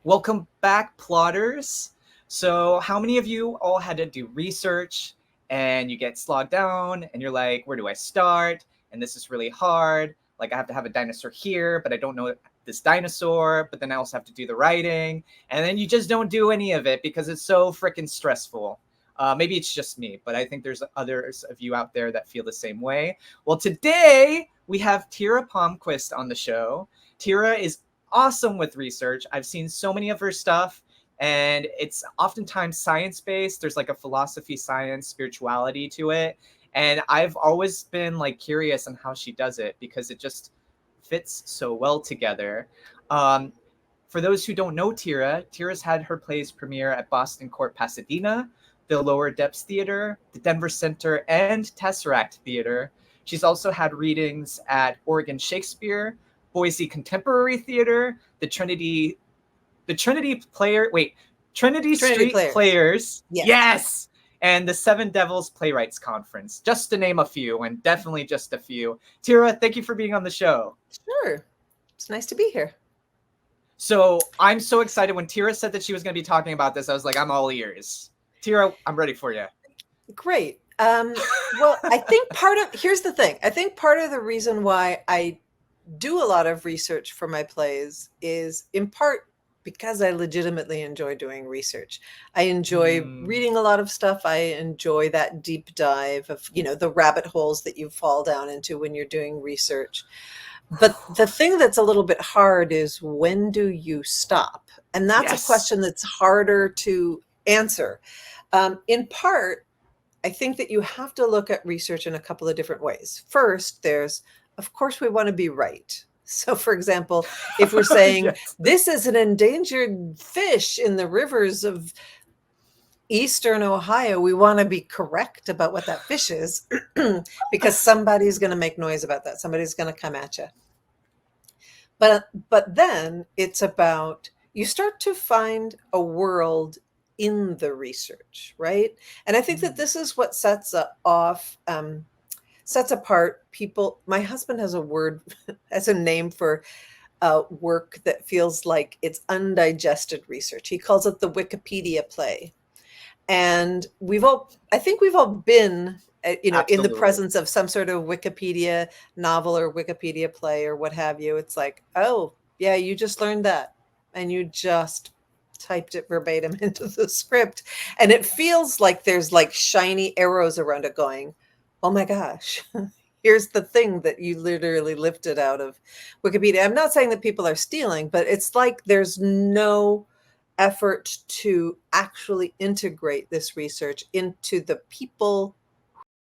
Welcome back, plotters. So, how many of you all had to do research and you get slogged down and you're like, where do I start? And this is really hard. Like, I have to have a dinosaur here, but I don't know this dinosaur, but then I also have to do the writing. And then you just don't do any of it because it's so freaking stressful. Maybe it's just me, but I think there's others of you out there that feel the same way. Well, today we have Tira Palmquist on the show. Tira is awesome with research. I've seen so many of her stuff, and it's oftentimes science based. There's like a philosophy, science, spirituality to it. And I've always been like curious on how she does it because it just fits so well together. Um, for those who don't know Tira's had her plays premiere at Boston Court Pasadena, the Lower Depths Theater, the Denver Center, and Tesseract Theater. She's also had readings at Oregon Shakespeare, Boise Contemporary Theater, Trinity Trinity Street Players. Yes. Yes. And the Seven Devils Playwrights Conference, just to name a few, and definitely just a few. Tira, thank you for being on the show. Sure. It's nice to be here. So I'm so excited. When Tira said that she was going to be talking about this, I was like, I'm all ears. Tira, I'm ready for you. Great. Well, I think here's the thing. I think part of the reason why I do a lot of research for my plays is in part because I legitimately enjoy doing research. I enjoy reading a lot of stuff. I enjoy that deep dive of, the rabbit holes that you fall down into when you're doing research. But the thing that's a little bit hard is, when do you stop? And that's a question that's harder to answer. In part, I think that you have to look at research in a couple of different ways. First, of course, we want to be right. So, for example, if we're saying this is an endangered fish in the rivers of Eastern Ohio, we want to be correct about what that fish is because somebody's going to make noise about that. Somebody's going to come at you. But then it's about, you start to find a world in the research, right? And I think that this is what sets apart people. My husband has a name for work that feels like it's undigested research. He calls it the Wikipedia play. And I think we've all been, in the presence of some sort of Wikipedia novel or Wikipedia play or what have you. It's like, oh yeah, you just learned that and you just typed it verbatim into the script. And it feels like there's like shiny arrows around it going, oh my gosh, here's the thing that you literally lifted out of Wikipedia. I'm not saying that people are stealing, but it's like there's no effort to actually integrate this research into the people